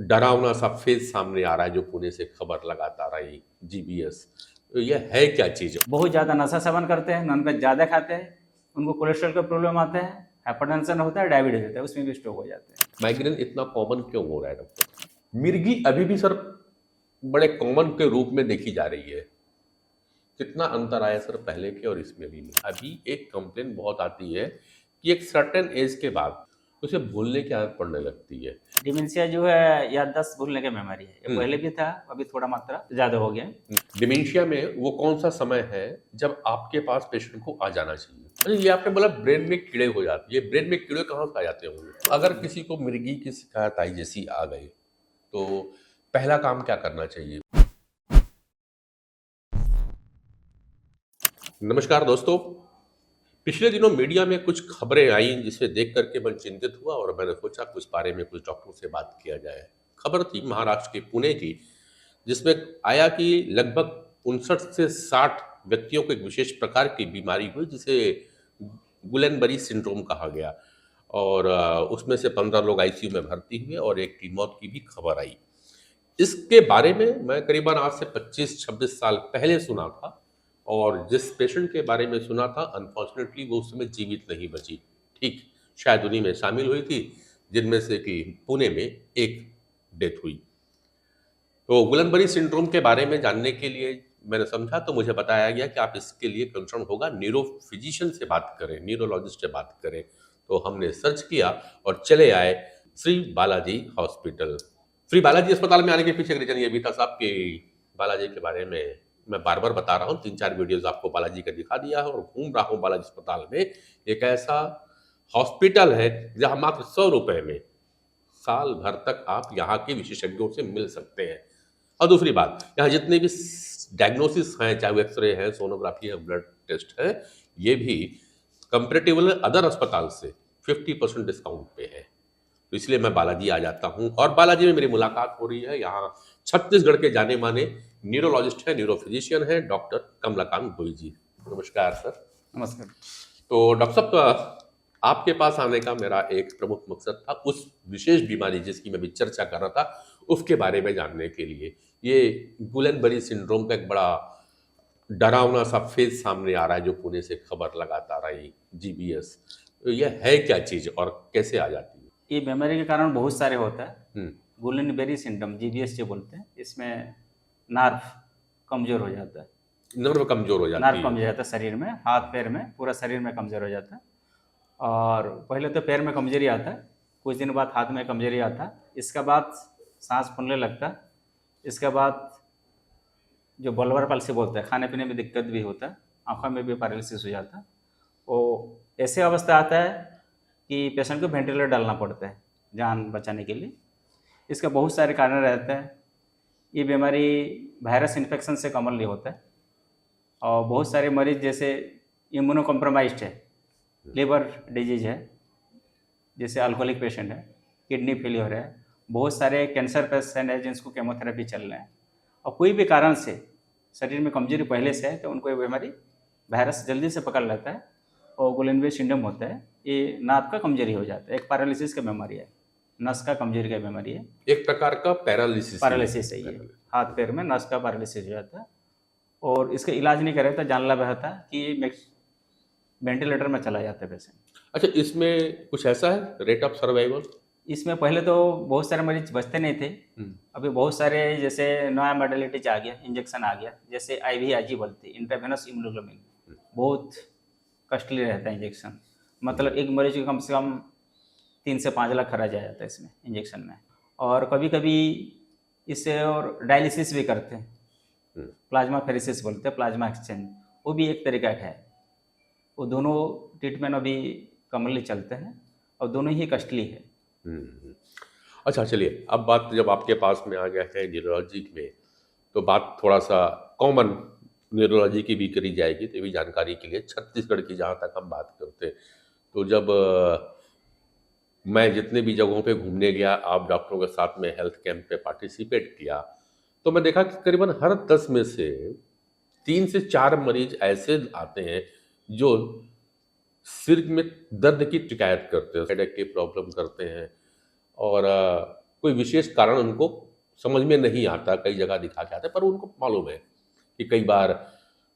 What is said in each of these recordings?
डरावना सा फेस सामने आ रहा है जो पुणे से खबर लगातार आई जीबीएस। तो यह है क्या चीज? बहुत ज़्यादा नशा सेवन करते हैं, नॉनवेज ज़्यादा खाते हैं, उनको कोलेस्ट्रॉल का प्रॉब्लम आता है, हाइपरटेंशन होता है, डायबिटीज होता है, उसमें भी स्ट्रोक हो जाते हैं। माइग्रेन इतना कॉमन क्यों हो रहा है डॉक्टर? मिर्गी अभी भी सर बड़े कॉमन के रूप में देखी जा रही है। कितना अंतर आया सर पहले के और इसमें भी? नहीं, अभी एक कंप्लेन बहुत आती है कि एक सर्टेन एज के बाद उसे भूलने की आदत पड़ने लगती है। डिमेंशिया जो है याददाश्त भूलने का बीमारी है, ये हम्म। पहले भी था, अभी थोड़ा मात्रा ज़्यादा हो गया। डिमेंशिया में वो कौन सा समय है जब आपके पास पेशेंट को आ जाना चाहिए? अच्छा, ये आपने बोला ब्रेन में कीड़े हो जाते हैं, ये ब्रेन में कीड़े कहाँ से आ जाते होंगे? अगर किसी को मिर्गी की शिकायत आई जैसी आ गई तो पहला काम क्या करना चाहिए? नमस्कार दोस्तों। पिछले दिनों मीडिया में कुछ खबरें आई जिसे देख करके मैं चिंतित हुआ और मैंने सोचा कि उस बारे में कुछ डॉक्टरों से बात किया जाए। खबर थी महाराष्ट्र के पुणे की, जिसमें आया कि लगभग 59 से 60 व्यक्तियों को एक विशेष प्रकार की बीमारी हुई जिसे गुलेनबरी सिंड्रोम कहा गया। और उसमें से 15 लोग आईसीयू में भर्ती हुए और एक की मौत की भी खबर आई। इसके बारे में मैं करीबन आज से 25-26 साल पहले सुना था, और जिस पेशेंट के बारे में सुना था अनफॉर्चुनेटली वो उस समय जीवित नहीं बची। ठीक, शायद उन्हीं में शामिल हुई थी जिनमें से कि पुणे में एक डेथ हुई। तो गुलनबरी सिंड्रोम के बारे में जानने के लिए मैंने समझा तो मुझे बताया गया कि आप इसके लिए कंसर्न होगा न्यूरो फिजिशियन से बात करें, न्यूरोलॉजिस्ट से बात करें। तो हमने सर्च किया और चले आए श्री बालाजी हॉस्पिटल। श्री बालाजी अस्पताल में आने के पीछे का रीजन ये भी था साहब कि बालाजी के बारे में मैं बार बार बता रहा हूँ, 3-4 वीडियोज आपको बालाजी का दिखा दिया है और घूम रहा हूँ बालाजी अस्पताल में। एक ऐसा हॉस्पिटल है जहाँ मात्र 100 रुपए में साल भर तक आप यहाँ के विशेषज्ञों से मिल सकते हैं। और दूसरी बात, यहाँ जितने भी डायग्नोसिस हैं, चाहे वो एक्सरे है, सोनोग्राफी है, ब्लड टेस्ट है, ये भी कंपेरेटिवली अदर अस्पताल से 50% डिस्काउंट पे है। तो इसलिए मैं बालाजी आ जाता हूँ और बालाजी में मेरी मुलाकात हो रही है। यहाँ छत्तीसगढ़ के जाने माने न्यूरोलॉजिस्ट है, न्यूरो फिजिशियन है, डॉक्टर कमलाकांत भोई जी। नमस्कार सर। नमस्कार। तो डॉक्टर साहब, आपके पास आने का मेरा एक प्रमुख मकसद था उस विशेष बीमारी जिसकी मैं भी चर्चा कर रहा था उसके बारे में जानने के लिए। ये गुलेनबरी सिंड्रोम का एक बड़ा डरावना सा फेस सामने आ रहा है जो पुणे से खबर लगातार आई जीबीएस। तो यह है क्या चीज और कैसे आ जाती है? ये बीमारी के कारण बहुत सारे होता है। हम्म। गुलेनबेरी सिंड्रोम जीबीएस जो बोलते हैं, इसमें नर्व कमज़ोर हो जाता है, नर्व कमजोर हो जाती नर्व है। कमज़ोर हो जाता है शरीर में, हाथ पैर में, पूरा शरीर में कमज़ोर हो जाता है। और पहले तो पैर में कमजोरी आता है, कुछ दिन बाद हाथ में कमजोरी आता है, इसके बाद सांस फूलने लगता है, इसके बाद जो बल्बर पाल्सी बोलते हैं, खाने पीने में दिक्कत भी होता है, आँखों में भी पैरालिसिस हो जाता है। वो ऐसे अवस्था आता है कि पेशेंट को वेंटिलेटर डालना पड़ता है जान बचाने के लिए। इसका बहुत सारे कारण रहते हैं। ये बीमारी वायरस इन्फेक्शन से कॉमनली होता है और बहुत सारे मरीज जैसे इम्यूनो कॉम्प्रोमाइज्ड है, लिवर डिजीज है, जैसे अल्कोहलिक पेशेंट है, किडनी फेलियर है, बहुत सारे कैंसर पेशेंट है जिनको केमोथेरेपी चल रहे हैं, और कोई भी कारण से शरीर में कमजोरी पहले से है तो उनको ये बीमारी वायरस जल्दी से पकड़ लेता है और गुलेनबेरी सिंड्रोम होता है। ये नाक का कमजोरी हो जाता है, एक पैरालिसिस का बीमारी है, नस का कमजोरी का बीमारी है, एक प्रकार का पैरालिसिस पैरालिसिस है ये, हाथ पैर में नस का पैरालिसिस हो जाता है। और इसका इलाज नहीं करे तो जानलेवा होता है कि वेंटिलेटर में चला जाता है पेशेंट। अच्छा, इसमें कुछ ऐसा है रेट ऑफ सर्वाइवल? इसमें पहले तो बहुत सारे मरीज बचते नहीं थे, अभी बहुत सारे जैसे नया मॉडलिटीज आ गया, इंजेक्शन आ गया, जैसे IVIG बोलते हैं, इंट्रावेनस इम्यूनोग्लोबिन, बहुत कॉस्टली रहता है इंजेक्शन, मतलब एक मरीज को कम से कम 3 से 5 लाख खर्च आ जाता है इसमें इंजेक्शन में। और कभी कभी इससे और डायलिसिस भी करते हैं, प्लाज्मा फेरेसिस बोलते हैं, प्लाज्मा एक्सचेंज, वो भी एक तरीका का है। वो दोनों ट्रीटमेंट अभी कॉमनली चलते हैं और दोनों ही कॉस्टली है। अच्छा, चलिए अब बात जब आपके पास में आ गया है न्यूरोलॉजी में, तो बात थोड़ा सा कॉमन न्यूरोलॉजी की भी करी जाएगी। तो भी जानकारी के लिए छत्तीसगढ़ की जहाँ तक हम बात करते हैं, तो जब मैं जितने भी जगहों पे घूमने गया, आप डॉक्टरों के साथ में हेल्थ कैंप पे पार्टिसिपेट किया, तो मैं देखा कि करीबन हर 10 में से 3 से 4 मरीज ऐसे आते हैं जो सिर में दर्द की शिकायत करते हैं, हेडेक की प्रॉब्लम करते हैं, और कोई विशेष कारण उनको समझ में नहीं आता, कई जगह दिखा के आते हैं, पर उनको मालूम है कि कई बार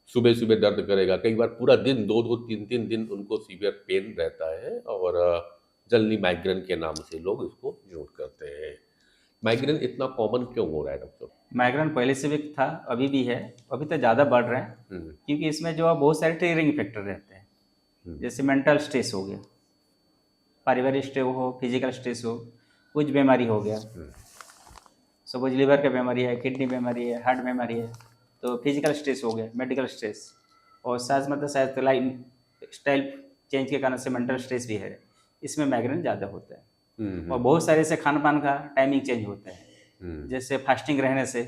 सुबह सुबह दर्द करेगा, कई बार पूरा दिन 2-2 3-3 दिन उनको सीवियर पेन रहता है, और जल्दी माइग्रेन के नाम से लोग इसको नोट करते हैं। माइग्रेन इतना कॉमन क्यों हो रहा है डॉक्टर? माइग्रेन पहले से भी था, अभी भी है, अभी तो ज़्यादा बढ़ रहे हैं, हम्म, क्योंकि इसमें जो है बहुत सारे ट्रिगरिंग फैक्टर रहते हैं। जैसे मेंटल स्ट्रेस हो गया, पारिवारिक स्ट्रेस हो, फिजिकल स्ट्रेस हो, कुछ बीमारी हो गया, सपोज लिवर का बीमारी है, किडनी बीमारी है, हार्ट बीमारी है, तो फिजिकल स्ट्रेस हो गया, मेडिकल स्ट्रेस, और साथ मतलब शायद लाइफ स्टाइल चेंज के कारण से मेंटल स्ट्रेस भी है, इसमें माइग्रेन ज़्यादा होता है। और बहुत सारे से खान पान का टाइमिंग चेंज होता है, जैसे फास्टिंग रहने से,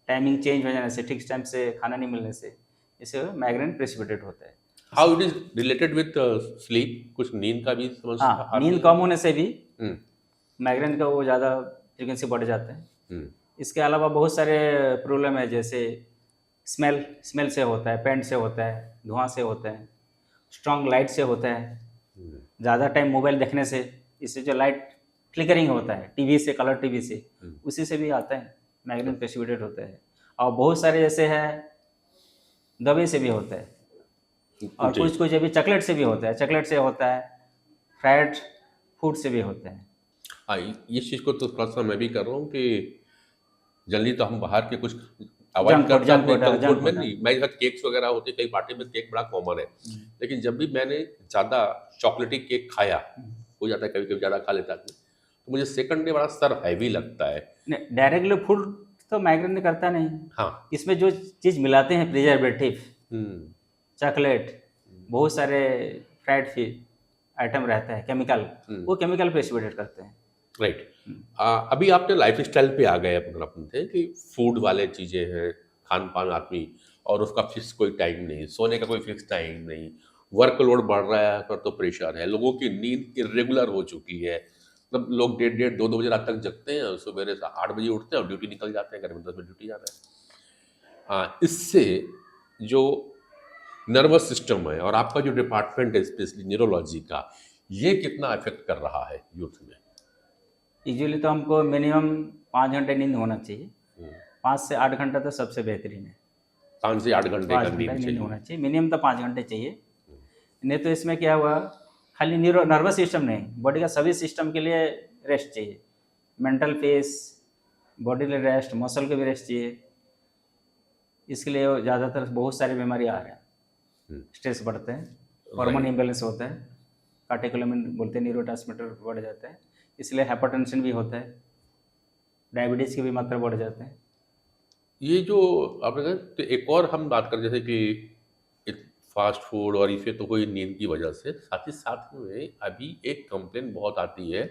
टाइमिंग चेंज हो जाने से, ठीक टाइम से खाना नहीं मिलने से, इससे माइग्रेन प्रेसिपिटेट होता है। How it is related with sleep? कुछ नींद का भी समस्या हाँ, आती नींद है? कम होने से भी हम्म, माइग्रेन का वो ज़्यादा फ्रिक्वेंसी बढ़ जाता है। हम्म, इसके अलावा बहुत सारे प्रॉब्लम है, जैसे स्मेल से होता है, पेंट से होता है, धुआं से होता है, स्ट्रॉन्ग लाइट से होता है, ज़्यादा टाइम मोबाइल देखने से, इससे जो लाइट फ्लिकरिंग होता है टीवी से, कलर टीवी से, उसी से भी आता है, माइग्रेन प्रेसिपिटेट होता है। और बहुत सारे जैसे है दवाई से भी होता है, और जी। कुछ कुछ अभी चॉकलेट से भी होता है, चॉकलेट से होता है, फ्राइड फूड से भी होता है। हाँ, ये चीज़ को तो थोड़ा सा मैं भी कर रहा हूँ कि जल्दी तो हम बाहर के कुछ अवॉइड जंक फूड, करते हैं जंक अपने फूड, जंक जंक फूड में। फूड। नहीं, मैं जहाँ केक्स वगैरह होते, कई पार्टी में केक बड़ा कॉमन है, लेकिन जब भी मैंने ज़्यादा चॉकलेटी केक खाया, हो जाता है कभी कभी ज़्यादा खा लेता आदमी, तो मुझे सेकंड डे बड़ा सर हैवी लगता है। नहीं, डायरेक्टली फूड तो माइग्रेन करता नहीं, हाँ। इसमें जो चीज़ मिलाते हैं, प्रिजर्वेटिव, हम्म, चॉकलेट, बहुत सारे फ्राइड फीड आइटम रहता है, केमिकल, वो केमिकल प्रेसिपिटेट करते हैं। राइट। अभी आपने लाइफ स्टाइल पे आ गए अपन अपन थे कि फूड वाले चीज़ें हैं, खान पान आदमी, और उसका फिक्स कोई टाइम नहीं, सोने का कोई फिक्स टाइम नहीं, वर्कलोड बढ़ रहा है पर तो प्रेशर है, लोगों की नींद इरेगुलर हो चुकी है, मतलब लोग 1:30 2 बजे रात तक जगते हैं, सवेरे 8 बजे उठते हैं और ड्यूटी निकल जाते हैं, घर में 10 बजे ड्यूटी जाना है। हाँ, इससे जो नर्वस सिस्टम है और आपका जो डिपार्टमेंट है स्पेशली न्यूरोलॉजी का, ये कितना अफेक्ट कर रहा है यूथ में? यूजुअली तो हमको मिनिमम 5 घंटे नींद होना चाहिए, 5 से 8 घंटा तो सबसे बेहतरीन है। 5 से 8 घंटे का 5 घंटा नींद नींद चाहिए। होना चाहिए, मिनिमम तो 5 घंटे चाहिए। नहीं तो इसमें क्या हुआ, खाली नर्वस सिस्टम नहीं, बॉडी का सभी सिस्टम के लिए रेस्ट चाहिए, मेंटल पीस, बॉडी के लिए रेस्ट, मसल को भी रेस्ट चाहिए। इसके लिए ज़्यादातर बहुत सारी बीमारी आ रहे हैं, स्ट्रेस बढ़ते हैं, हार्मोन इम्बैलेंस होता है, कार्टिकोलेमिन बोलते हैं, न्यूरोट्रांसमीटर बढ़ जाता है, इसलिए हाइपरटेंशन भी होता है, डायबिटीज़ की भी मात्रा बढ़ जाते हैं। ये जो आपने कहा, तो एक और हम बात करें जैसे कि फास्ट फूड और इसे तो कोई नींद की वजह से, साथ ही साथ में अभी एक कंप्लेन बहुत आती है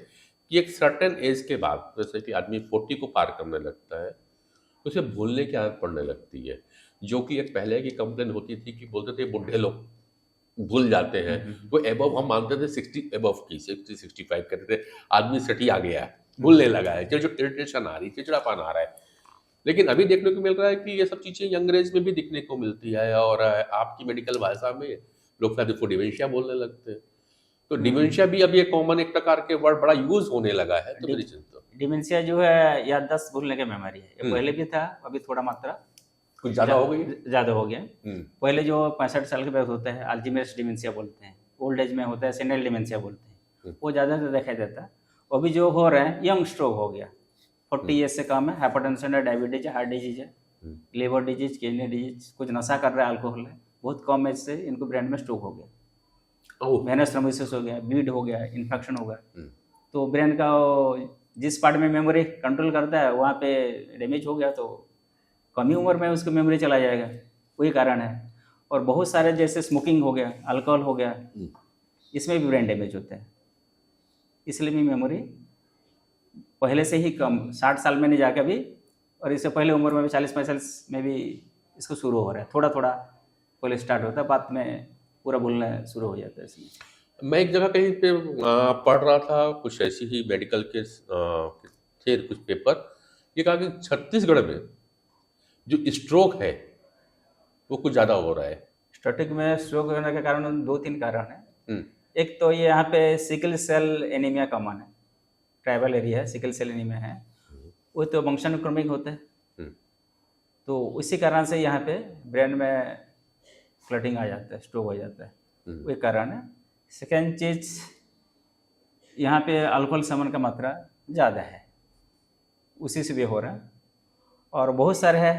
कि एक सर्टेन एज के बाद, जैसे कि आदमी 40 को पार करने लगता है, तो उसे भूलने की आदत पड़ने लगती है, जो कि एक पहले की कंप्लेन होती थी कि बोलते थे बुढ़े लोग भूल जाते हैं, वो एबव हम मानते थे 60 एबव की, 60-65 कहते थे आदमी सटी आ गया है, भूलने लगा है, जो इरिटेशन आ रही, चिड़चिड़ापन आ रहा है। लेकिन अभी देखने को मिल रहा है कि ये सब चीज़ें यंग एज में भी दिखने को मिलती है, और आपकी मेडिकल भाषा में लोग शायद इसको डिमेंशिया बोलने लगते हैं, तो डिमेंशिया भी अभी एक कॉमन एक प्रकार के वर्ड बड़ा यूज होने लगा है, तो मेरी चिंता। डिमेंशिया जो है याददाश्त भूलने की बीमारी है, ये पहले भी था, अभी थोड़ा मात्रा कुछ ज़्यादा हो गई। ज़्यादा हो गया। पहले जो 65 साल के बाद होता है, अल्जीमर्स डिमेंशिया बोलते हैं, ओल्ड एज में होता है सेनिल डिमेंशिया बोलते हैं, वो ज़्यादातर देखा जाता है। अभी जो हो रहा है यंग स्ट्रोक हो गया, 40 ईयर्स से कम है, हाइपरटेंशन है, डायबिटीज है, हार्ट डिजीज है, लिवर डिजीज, किडनी डिजीज, कुछ नशा कर रहा है, अल्कोहल है, बहुत कम एज से इनको ब्रेन में स्ट्रोक हो गया, वेनस थ्रोम्बोसिस हो गया, ब्लीड हो गया, इन्फेक्शन हो गया, तो ब्रेन का जिस पार्ट में मेमोरी कंट्रोल करता है वहाँ पे डैमेज हो गया, तो कम ही उम्र में उसकी मेमोरी चला जाएगा, वही कारण है। और बहुत सारे जैसे स्मोकिंग हो गया, अल्कोहल हो गया, इसमें भी ब्रेन डैमेज होता है, इसलिए भी मेमोरी पहले से ही कम, 60 साल में नहीं जाकर भी, और इससे पहले उम्र में भी 40-45 में भी इसको शुरू हो रहा है, थोड़ा थोड़ा पहले स्टार्ट होता है, बाद में पूरा भूलना शुरू हो जाता है इसमें। मैं एक जगह कहीं पे पढ़ रहा था, कुछ ऐसी ही मेडिकल के थे कुछ पेपर, ये कहा कि छत्तीसगढ़ में जो स्ट्रोक है वो कुछ ज़्यादा हो रहा है। स्टैटिक में स्ट्रोक होने के कारण 2-3 कारण है। एक तो ये यहाँ पे सिकल सेल एनीमिया कॉमन है, ट्राइबल एरिया है, सिकल सेल एनीमिया है, वो तो वंशानुक्रमिक होता है। हम्म, तो उसी कारण से यहाँ पे ब्रेन में क्लटिंग आ जाता है, स्ट्रोक हो जाता है, वो एक कारण है। सेकेंड चीज़, यहाँ पे अल्कोहल सेवन का मात्रा ज़्यादा है, उसी से भी हो रहा है। और बहुत सारे है,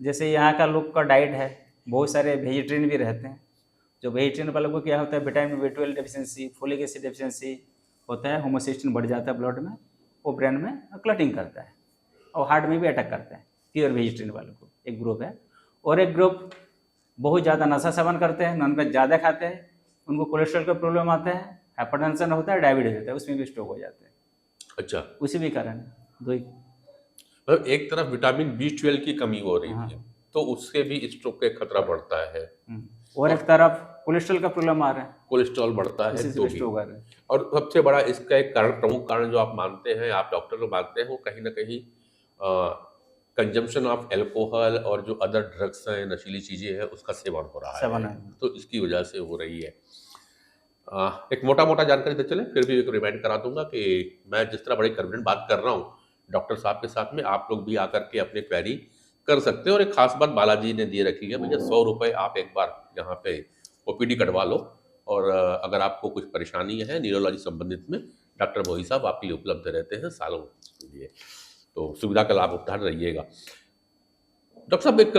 जैसे यहाँ का लोग का डाइट है, बहुत सारे वेजिटेरियन भी रहते हैं। जो वेजिटेरियन वालों को क्या होता है, vitamin B12 deficiency, folic acid deficiency होता है, होमोसिस्टिन बढ़ जाता है ब्लड में, वो ब्रेन में क्लटिंग करता है और हार्ट में भी अटैक करता है। प्योर वेजिटेरियन वालों को एक ग्रुप है। और एक ग्रुप बहुत ज़्यादा नशा सेवन करते हैं, नॉनवेज ज़्यादा खाते हैं, उनको कोलेस्ट्रॉल का प्रॉब्लम आता है, हाइपरटेंशन होता है, डायबिटीज होता है, उसमें भी स्ट्रोक हो जाते हैं। अच्छा, उसी भी कारण है, दो ही। मतलब एक तरफ विटामिन B12 की कमी हो रही हाँ। है, तो उससे भी स्ट्रोक का खतरा बढ़ता है, और एक तरफ कोलेस्ट्रॉल का प्रॉब्लम आ रहा है, कोलेस्ट्रॉल बढ़ता है उसी तो से भी भी। स्ट्रोक आ रहा है। और सबसे बड़ा इसका एक कारण, प्रमुख कारण जो आप मानते हैं, आप डॉक्टर को मानते हैं, वो कहीं ना कहीं कंजम्पशन ऑफ एल्कोहल और जो अदर ड्रग्स हैं, नशीली चीज़ें हैं, उसका सेवन हो रहा सेवन है, है। तो इसकी वजह से हो रही है। एक मोटा मोटा जानकारी दे चले, फिर भी एक रिमाइंड करा दूंगा कि मैं जिस तरह बड़े कॉन्फिडेंट बात कर रहा हूँ डॉक्टर साहब के साथ में, आप लोग भी आकर के अपने क्वेरी कर सकते हैं। और एक खास बात बालाजी ने दिए रखी है, भैया 100 रुपये आप एक बार यहाँ पे OPD कटवा लो, और अगर आपको कुछ परेशानी है न्यूरोलॉजी संबंधित में, डॉक्टर मोही साहब आपके लिए उपलब्ध रहते हैं सालों के लिए, तो सुविधा का लाभ उठाते रहिएगा। डॉक्टर साहब, एक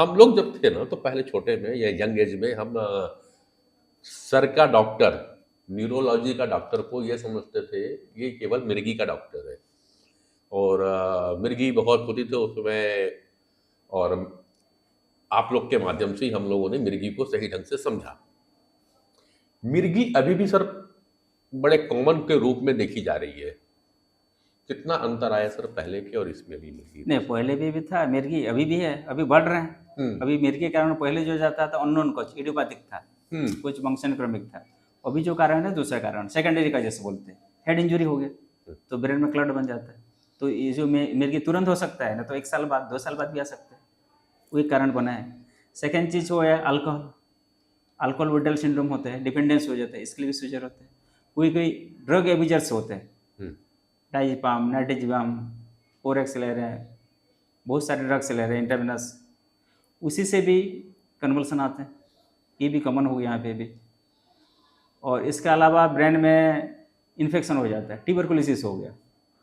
हम लोग जब थे ना, तो पहले छोटे में या यंग एज में हम सर का डॉक्टर, न्यूरोलॉजी का डॉक्टर को ये समझते थे ये केवल मिर्गी का डॉक्टर है, और मिर्गी बहुत होती थी उसमें, और आप लोग के माध्यम से ही हम लोगों ने मिर्गी को सही ढंग से समझा। मिर्गी अभी भी सर बड़े कॉमन के रूप में देखी जा रही है, कितना अंतर आया सर पहले के और इसमें भी मिर्गी? नहीं, पहले भी था मिर्गी, अभी भी है, अभी बढ़ रहे हैं। अभी मिर्गी के कारण पहले जो जाता था अननोन कुछ इडियोपैथिक था, कुछ वंशानुक्रमिक था। अभी जो कारण है दूसरा कारण, सेकेंडरी का जैसे बोलते हैं, हेड इंजरी हो गया तो ब्रेन में क्लट बन जाता है, तो ये जो मिर्गी तुरंत हो सकता है ना, तो 1 साल बाद 2 साल बाद भी आ सकता है, वो एक कारण बना है। सेकेंड चीज़ वो है अल्कोहल विड्रॉल सिंड्रोम होता है, डिपेंडेंस हो जाता है, इसके लिए भी सीजर होता है। कोई ड्रग एब्यूजर्स होते हैं, डाइजिपाम, नाइट्रोजिपाम, ओरेक्स ले रहे हैं, बहुत सारे ड्रग्स ले रहे हैं इंटरवेनस, उसी से भी कन्वल्सन आते हैं, ये भी कॉमन हो गया यहाँ पे भी। और इसके अलावा ब्रेन में इन्फेक्शन हो जाता है, ट्यूबरकुलोसिस हो गया,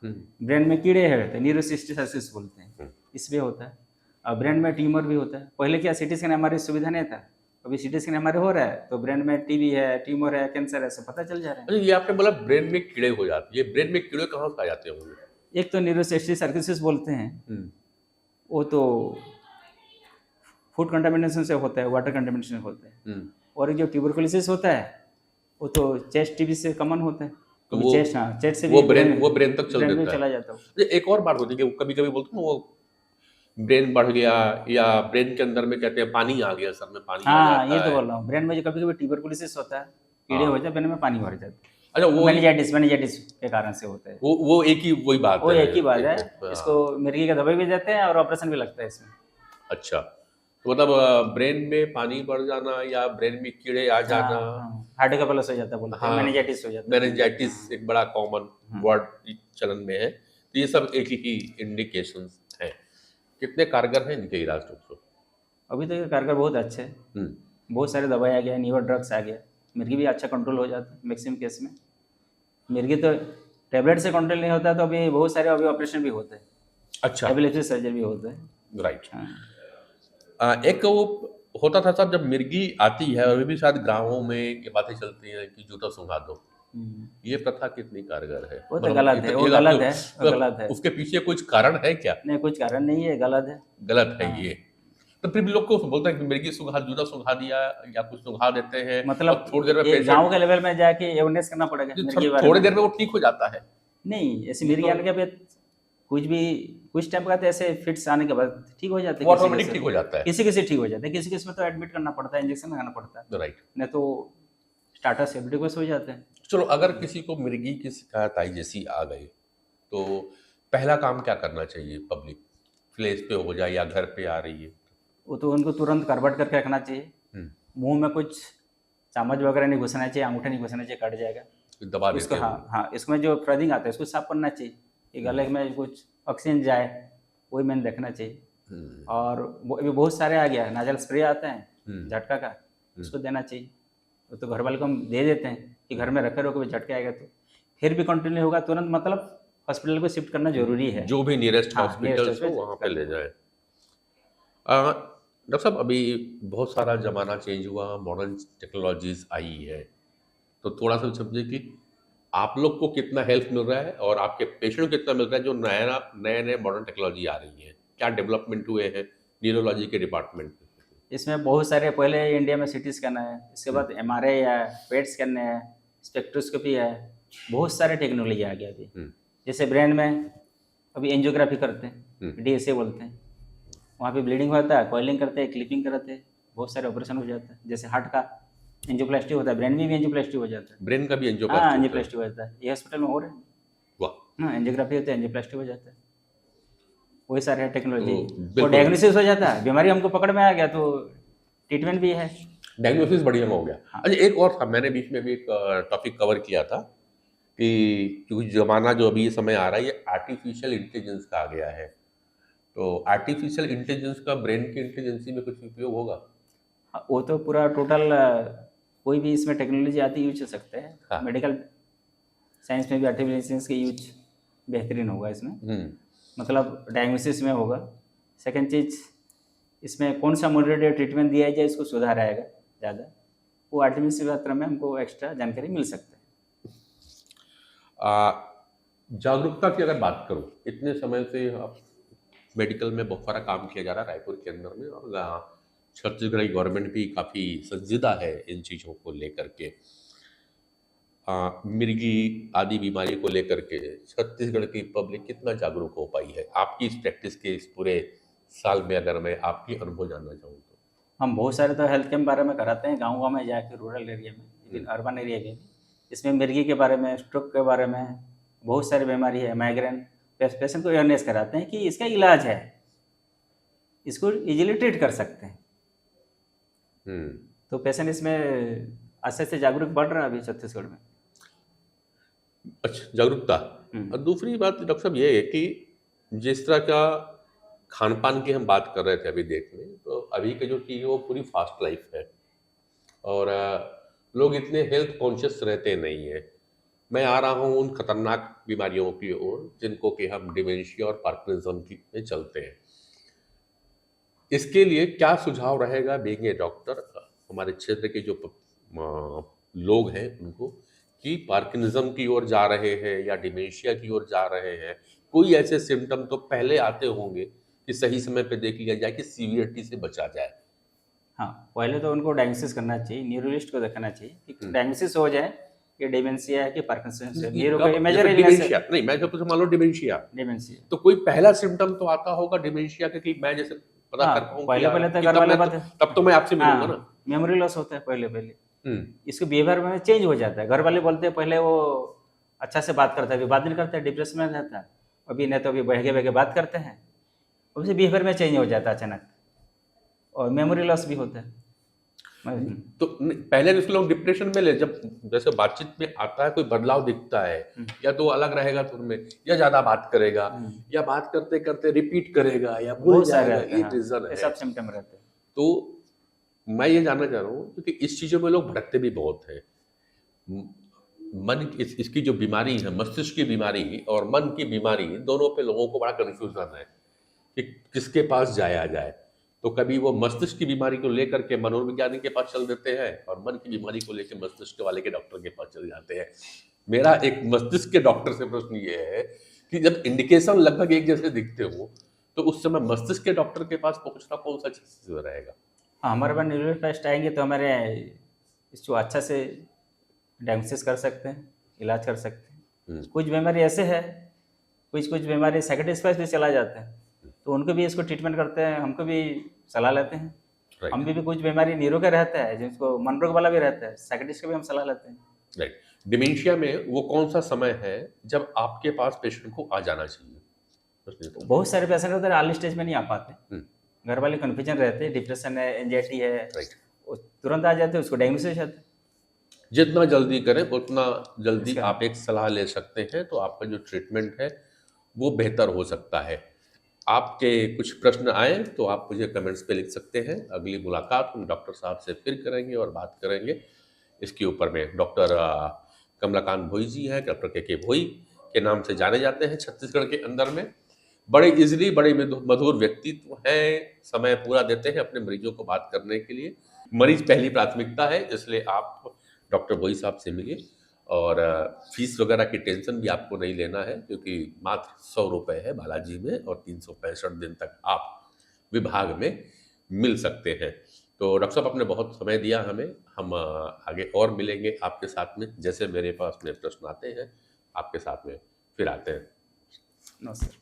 ब्रेन में कीड़े रहते हैं, न्यूरोसिस्टिसाइसिस बोलते हैं, इसमें होता है। और ब्रेन में ट्यूमर भी होता है। पहले क्या CT स्कैन MRI सुविधा नहीं था, अभी CT स्कैन MRI हो रहा है तो ब्रेन में TB है, ट्यूमर है, कैंसर है, सब पता चल जा रहा है। अच्छा, ये आपने बोला ब्रेन में कीड़े हो जाते हैं, ये ब्रेन में कीड़े कहाँ से आ जाते होंगे? एक तो न्यूरोसिस्टिसाइसिस बोलते हैं, वो तो फूड कंटामिनेशन से होता है, वाटर कंटामिनेशन होता है। और जो ट्यूबरकुलोसिस होता है वो तो चेस्ट TB से कॉमन होता है, तो वो चेस्ट से वो भी ब्रेन तक चल देता है, चला जाता है। अच्छा, एक और बात होती है कि कभी कभी बोलते हैं वो ब्रेन बढ़ गया, या ब्रेन के अंदर में कहते हैं पानी आ गया, सर में पानी आ हाँ, जाता ये तो है। बोल रहा हूँ, ब्रेन में जो कभी कभी ट्यूबरकुलोसिस होता है, कीड़े हो जाते हैं, ब्रेन में पानी भर जाता है। अच्छा, वो मेनिंजाइटिस के कारण से होता है। वो एक ही वही बात वो है, एक ही बात है। इसको मिर्गी का दवाई भी देते हैं और ऑपरेशन भी लगता है इसमें। अच्छा, तो मतलब ब्रेन में पानी बढ़ जाना या ब्रेन में कीड़े आ जाना, हाइड्रोकेफेलस हो जाता है, बोलते हैं मेनिंजाइटिस हो जाता है। मेनिंजाइटिस एक बड़ा कॉमन वर्ड बहुत में है, तो ये सब एक ही इंडिकेशंस हैं। कितने कारगर हैं इनके इलाज डॉक्टर? अभी तो ये कारगर बहुत अच्छे हैं, बहुत सारे दवाई आ गया, न्यूअर ड्रग्स आ गया, मिर्गी भी अच्छा कंट्रोल हो जाता है मैक्सिमम केस में। मिर्गी तो टैबलेट से कंट्रोल नहीं होता, तो अभी बहुत सारे अभी ऑपरेशन भी होते हैं। अच्छा, एपिलेप्सी सर्जरी भी होता है। राइट। एक वो होता था साहब, जब मिर्गी आती है, और अभी भी शायद गाँवों में ये बातें चलती हैं कि जूता सूंघा दो, ये प्रथा कितनी कारगर है? वो तो गलत है, वो गलत है, गलत है। उसके पीछे कुछ कारण है क्या? नहीं, कुछ कारण नहीं है, गलत है, गलत है ये। तो फिर भी लोग को बोलते हैं कि मिर्गी सूंघा, जूता सूंघा दिया या कुछ सूंघा देते हैं, मतलब थोड़ी देर में गाँव के लेवल में जाके अवेयरनेस करना पड़ेगा, थोड़ी देर में वो ठीक हो जाता है। नहीं, ऐसे मिर्गी आने के बाद कुछ टाइम बाद ऐसे फिट्स आने के बाद ठीक हो जाते हैं, ऑटोमेटिक ठीक हो जाता है, किसी ठीक हो जाता है, किसी में तो एडमिट करना पड़ता है, इंजेक्शन लगाना पड़ता है, राइट, नहीं तो स्टार्टर सेप्टिकस हो जाते हैं। चलो, अगर किसी को मिर्गी की शिकायत आई जैसी आ गई, तो पहला काम क्या करना चाहिए? पब्लिक प्लेस पे हो जाए या घर पे आ रही है, वो तो उनको तुरंत करवट करके रखना चाहिए, मुंह में कुछ चम्मच वगैरह नहीं घुसना चाहिए, अंगूठा नहीं घुसना चाहिए, कट जाएगा। दबा इसको, देते हैं। हाँ हाँ, इसमें जो फ्रदिंग आता है इसको साफ करना चाहिए कि गले में कुछ ऑक्सीजन जाए, वही मैंने देखना चाहिए। हम्म, और अभी बहुत सारे आ गया, नाजल स्प्रे आता है हम्म, झटका का, उसको देना चाहिए। वो तो घर वाले को हम दे देते हैं कि घर में रखे रहो, कभी झटके आएगा तो फिर भी कंटिन्यू होगा तुरंत, मतलब हॉस्पिटल को शिफ्ट करना जरूरी है। जो भी नियरेस्ट हाँ, हॉस्पिटल nearest हो hospital वहाँ पे ले करना। जाए। डॉक्टर साहब, अभी बहुत सारा ज़माना चेंज हुआ, मॉडर्न टेक्नोलॉजीज आई है, तो थोड़ा सा समझे कि आप लोग को कितना हेल्प मिल रहा है और आपके पेशेंट को कितना मिल रहा है जो नए नए मॉडर्न टेक्नोलॉजी आ रही है, क्या डेवलपमेंट हुए हैं न्यूरोलॉजी के डिपार्टमेंट में? इसमें बहुत सारे, पहले इंडिया में सिटी स्कैन है, इसके बाद MRI है, पेट स्कैन है, स्पेक्ट्रोस्कोपी है, बहुत सारे टेक्नोलॉजी आ गया अभी। हम्म, जैसे ब्रेन में अभी एंजियोग्राफी करते हैं, हम्म, DSA बोलते हैं, वहाँ पे ब्लीडिंग होता है, कॉइलिंग करते हैं, क्लिपिंग कराते हैं, बहुत सारे ऑपरेशन हो जाता है। जैसे हार्ट का एंजियोप्लास्टी होता है, ब्रेन में भी एंजियोप्लास्टी हो जाता है। ब्रेन का भी हाँ, एंजियोप्लास्टी होता है? एंजियोप्लास्टी हो जाता है, ये हॉस्पिटल में हो रहा है। वाह, हाँ, एंजियोग्राफी होता है, एंजियोप्लास्टी हो जाता है, वही सारे टेक्नोलॉजी। तो और बिल्कुल डायग्नोसिस हो जाता है, बीमारी हमको पकड़ में आ गया तो ट्रीटमेंट भी है। डायग्नोसिस बढ़िया हो गया। हाँ। अच्छा, एक और था, मैंने बीच में भी एक टॉपिक कवर किया था कि क्योंकि ज़माना जो अभी ये समय आ रहा है ये आर्टिफिशियल इंटेलिजेंस का आ गया है, तो आर्टिफिशियल इंटेलिजेंस का ब्रेन की इंटेलिजेंसी में कुछ उपयोग होगा? हाँ, वो तो पूरा टोटल, कोई भी इसमें टेक्नोलॉजी आती यूज कर सकते हैं। हाँ। मेडिकल साइंस में भी आर्टिफिशियल इंटेलिजेंस का यूज बेहतरीन होगा इसमें, मतलब डायग्नोसिस में होगा। सेकंड चीज़, इसमें कौन सा मॉडरेट ट्रीटमेंट दिया जाए इसको सुधार आएगा ज़्यादा, वो आर्टिफिशियल मात्रा में हमको एक्स्ट्रा जानकारी मिल सकता है। जागरूकता की अगर बात करूं, इतने समय से आप मेडिकल में बहुत सारा काम किया जा रहा है रायपुर के अंदर में, और छत्तीसगढ़ की गवर्नमेंट भी काफ़ी संजीदा है इन चीज़ों को लेकर के। मिर्गी आदि बीमारी को लेकर के छत्तीसगढ़ की पब्लिक कितना जागरूक हो पाई है आपकी इस प्रैक्टिस के इस पूरे साल में, अगर मैं आपकी अनुभव जानना चाहूँ तो? हम बहुत सारे तो हेल्थ कैंप बारे में कराते हैं गाँव में जाके, रूरल एरिया में, लेकिन अर्बन एरिया में भी। इसमें मिर्गी के बारे में, स्ट्रोक के बारे में, बहुत सारी बीमारी है, माइग्रेन, पेशेंट को अवेयरनेस कराते हैं कि इसका इलाज है, इसको इजीली ट्रीट कर सकते हैं। हम्म, तो पेशेंट इसमें आस्ते आस्ते जागरूक बढ़ रहा है अभी छत्तीसगढ़ में। अच्छा, जागरूकता। और दूसरी बात डॉक्टर साहब ये है कि जिस तरह का खान पान की हम बात कर रहे थे अभी देख में, तो अभी की जो चीज़ है वो पूरी फास्ट लाइफ है और लोग इतने हेल्थ कॉन्शियस रहते नहीं है। मैं आ रहा हूँ उन खतरनाक बीमारियों की ओर जिनको कि हम डिमेंशिया और पार्किंसन की में चलते हैं। इसके लिए क्या सुझाव रहेगा बीइंग ए डॉक्टर हमारे क्षेत्र के जो लोग हैं उनको, कि पार्किंसम की ओर जा रहे हैं या डिमेंशिया की ओर जा रहे हैं, कोई ऐसे सिम्टम तो पहले आते होंगे कि सही समय पे देख लिया जाए कि सीवियरिटी से बचा जाए? हाँ, पहले तो उनको डायग्नोसिस करना चाहिए, न्यूरोलॉजिस्ट को दिखाना चाहिए कि डायग्नोसिस हो जाए कि डिमेंशिया है कि पार्किंसंस है, न्यूरो का मेजर डिमेंशिया नहीं, मैं जब मान लो डिमेंशिया, डिमेंशिया। तो कोई पहला सिम्टम तो आता होगा डिमेंशिया का कि मैं जैसे पता हाँ, कर पाऊँ पहले कि पहले तो कि घर तब वाले मैं बात, तब तो मैं आपसे मिलूंगा ना। हाँ, मेमोरी लॉस होता है पहले पहले, हम्म, इसको बिहेवियर में चेंज हो जाता है। घर वाले बोलते हैं पहले वो अच्छा से बात करता है, अभी बात नहीं करता है, डिप्रेशन में रहता है, अभी नहीं तो अभी बहके बहके बात करते हैं, उससे बिहेवियर में चेंज हो जाता है अचानक, और मेमोरी लॉस भी होता है। तो पहले इसको लोग डिप्रेशन में ले, जब जैसे बातचीत में आता है कोई बदलाव दिखता है, या तो अलग रहेगा तुम में, या ज्यादा बात करेगा, या बात करते करते रिपीट करेगा, या भूल बहुत सारे जाएगा, रहते ये हैं, रीजन ये है। सब सिम्टम रहते हैं। तो मैं ये जानना चाह रहा हूँ क्योंकि इस चीजों में लोग भटकते भी बहुत है। मन इसकी जो बीमारी है, मस्तिष्क की बीमारी और मन की बीमारी, दोनों पे लोगों को बड़ा कंफ्यूजन है कि किसके पास जाया जाए। तो कभी वो मस्तिष्क की बीमारी को लेकर के मनोवैज्ञानिक के पास चल देते हैं और मन की बीमारी को लेकर मस्तिष्क वाले के डॉक्टर के पास चल जाते हैं। मेरा एक मस्तिष्क के डॉक्टर से प्रश्न ये है कि जब इंडिकेशन लगभग एक जैसे दिखते हो तो उस समय मस्तिष्क के डॉक्टर के पास पहुंचना कौन सा चीज रहेगा? हाँ, हमारे पास न्यूरोलॉजिस्ट आएंगे तो हमारे इसको अच्छा से डायग्नोसिस कर सकते हैं, इलाज कर सकते हैं। कुछ बीमारी ऐसे है, कुछ बीमारी साइकियाट्रिस्ट पास भी चला जाते हैं, तो उनको भी इसको ट्रीटमेंट करते हैं, हमको भी सलाह लेते हैं। हम भी कुछ बीमारी न्यूरो का रहता है, जिसको मन रोग वाला भी रहता है, साइकियाट्रिस्ट का भी हम सलाह लेते हैं। राइट। डिमेंशिया में वो कौन सा समय है जब आपके पास पेशेंट को आ जाना चाहिए? तो बहुत सारे पेशेंट होते हैं अर्ली स्टेज में नहीं आ पाते, घर वाले कन्फ्यूजन रहते हैं, डिप्रेशन है, एंजाइटी है, वो तुरंत आ जाते हैं, उसको डायग्नोसिस हो जाता है। जितना जल्दी करें उतना जल्दी इसका आप एक सलाह ले सकते हैं, तो आपका जो ट्रीटमेंट है वो बेहतर हो सकता है। आपके कुछ प्रश्न आए तो आप मुझे कमेंट्स पे लिख सकते हैं। अगली मुलाकात हम डॉक्टर साहब से फिर करेंगे और बात करेंगे इसके ऊपर में। डॉक्टर कमलाकांत भोई जी हैं, डॉक्टर के भोई के नाम से जाने जाते हैं छत्तीसगढ़ के अंदर में। बड़े इजली, बड़े मधुर व्यक्तित्व हैं, समय पूरा देते हैं अपने मरीजों को बात करने के लिए। मरीज पहली प्राथमिकता है, इसलिए आप डॉक्टर भोई साहब से मिलिए। और फीस वगैरह की टेंशन भी आपको नहीं लेना है, क्योंकि मात्र 100 रुपये है बालाजी में और 365 दिन तक आप विभाग में मिल सकते हैं। तो डॉक्टर साहब आपने बहुत समय दिया हमें। हम आगे और मिलेंगे आपके साथ में, जैसे मेरे पास में प्रश्न आते हैं आपके साथ में फिर आते हैं। नमस्कार।